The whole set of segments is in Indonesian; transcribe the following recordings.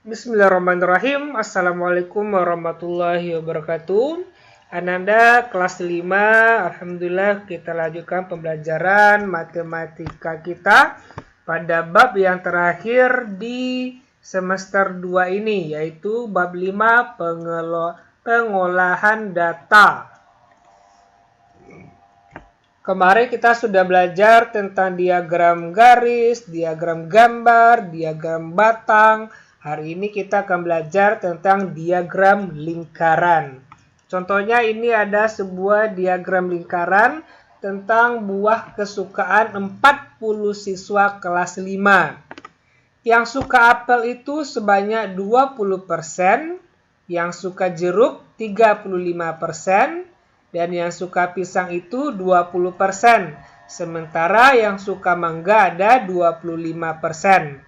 Bismillahirrahmanirrahim. Assalamualaikum warahmatullahi wabarakatuh. Ananda kelas 5. Alhamdulillah kita lanjutkan pembelajaran matematika kita pada bab yang terakhir di semester 2 ini, yaitu bab 5 pengolahan data. Kemarin kita sudah belajar tentang diagram garis, diagram gambar, diagram batang. Hari ini kita akan belajar tentang diagram lingkaran. Contohnya ini ada sebuah diagram lingkaran tentang buah kesukaan 40 siswa kelas 5. Yang suka apel itu sebanyak 20%, yang suka jeruk 35%, dan yang suka pisang itu 20%. Sementara yang suka mangga ada 25%.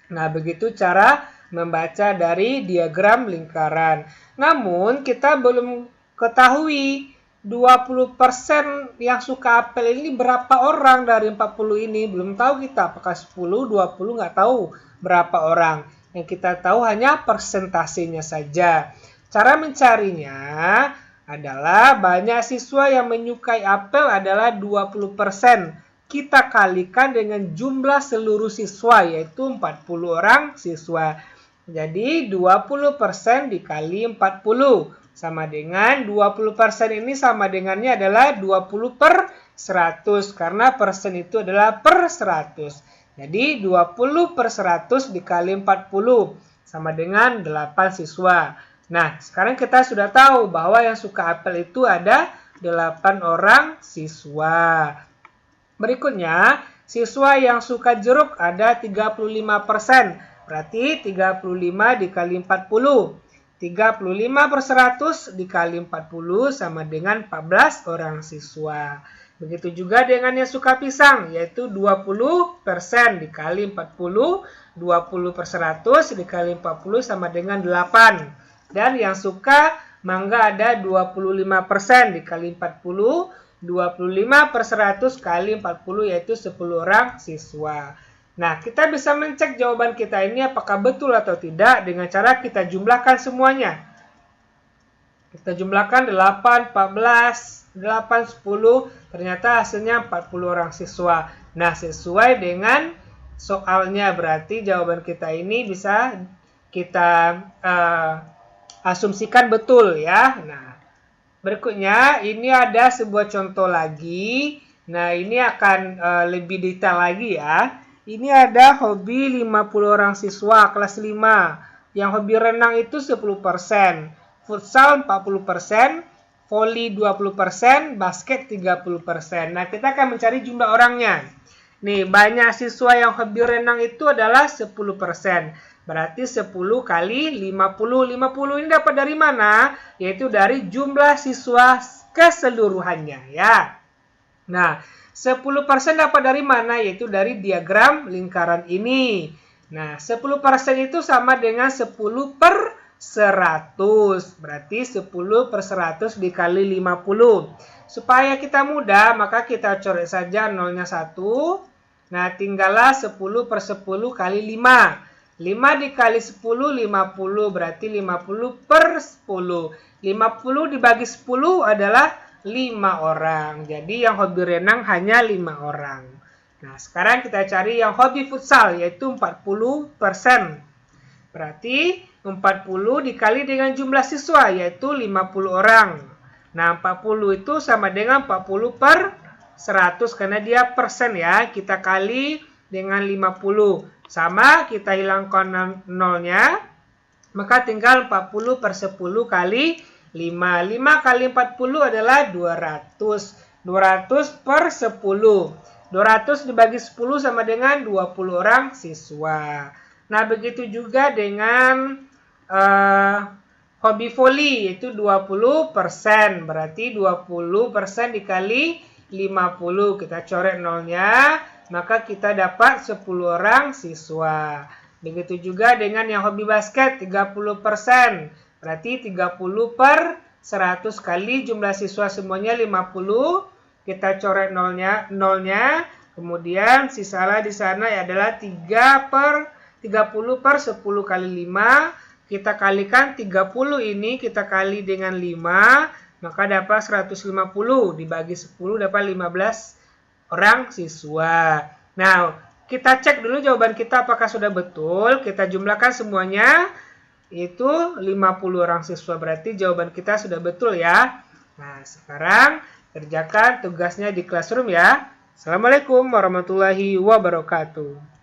Nah, begitu cara membaca dari diagram lingkaran. Namun, kita belum ketahui 20% yang suka apel ini berapa orang dari 40 ini. Belum tahu kita, apakah 10, 20, nggak tahu berapa orang. Yang kita tahu hanya persentasenya saja. Cara mencarinya adalah banyak siswa yang menyukai apel adalah 20%. Kita kalikan dengan jumlah seluruh siswa, yaitu 40 orang siswa. Jadi 20% dikali 40 sama dengan 20% ini sama dengannya adalah 20 per 100 karena persen itu adalah per 100. Jadi 20 per 100 dikali 40 sama dengan 8 siswa. Nah, sekarang kita sudah tahu bahwa yang suka apel itu ada 8 orang siswa. Berikutnya, siswa yang suka jeruk ada 35%. Berarti 35 dikali 40. 35 per 100 dikali 40 sama dengan 14 orang siswa. Begitu juga dengan yang suka pisang, yaitu 20% dikali 40. 20 per 100 dikali 40 sama dengan 8. Dan yang suka mangga ada 25% dikali 40. 25 per 100 kali 40 yaitu 10 orang siswa. Nah, kita bisa mencek jawaban kita ini apakah betul atau tidak dengan cara kita jumlahkan semuanya. Kita jumlahkan 8, 14, 8, 10, ternyata hasilnya 40 orang siswa. Nah, sesuai dengan soalnya berarti jawaban kita ini bisa kita asumsikan betul ya. Nah, berikutnya ini ada sebuah contoh lagi. Nah, ini akan lebih detail lagi ya. Ini ada hobi 50 orang siswa kelas 5. Yang hobi renang itu 10%, futsal 40%, voli 20%, basket 30%. Nah, kita akan mencari jumlah orangnya. Nih, banyak siswa yang hobi renang itu adalah 10%. Berarti 10 kali 50. 50 ini dapat dari mana? Yaitu dari jumlah siswa keseluruhannya ya. Nah, 10% dapat dari mana? Yaitu dari diagram lingkaran ini. Nah, 10% itu sama dengan 10 per 100. Berarti 10 per 100 dikali 50. Supaya kita mudah, maka kita coret saja nolnya 1. Nah, tinggallah 10 per 10 kali 5. 5 dikali 10, 50. Berarti 50 per 10. 50 dibagi 10 adalah 5 orang. Jadi yang hobi renang hanya 5 orang. Nah, sekarang kita cari yang hobi futsal, yaitu 40%. Berarti 40 dikali dengan jumlah siswa, yaitu 50 orang. Nah, 40 itu sama dengan 40 per 100, karena dia persen ya. Kita kali dengan 50. Sama, kita hilangkan nolnya. Maka tinggal 40 per 10 kali 5. 5 kali 40 adalah 200. 200 per 10. 200 dibagi 10 sama dengan 20 orang siswa. Nah, begitu juga dengan hobi voli, yaitu 20%. Berarti 20% dikali 50. Kita coret nolnya, maka kita dapat 10 orang siswa. Begitu juga dengan yang hobi basket, 30%. Berarti 30 per 100 kali jumlah siswa semuanya 50. Kita coret nolnya. Kemudian sisalah di sana adalah 3 per 30 per 10 kali 5. Kita kalikan 30 ini kita kali dengan 5. Maka dapat 150. Dibagi 10 dapat 15 orang siswa. Nah, kita cek dulu jawaban kita apakah sudah betul. Kita jumlahkan semuanya. Itu 50 orang siswa. Berarti jawaban kita sudah betul ya. Nah, sekarang kerjakan tugasnya di classroom ya. Assalamualaikum warahmatullahi wabarakatuh.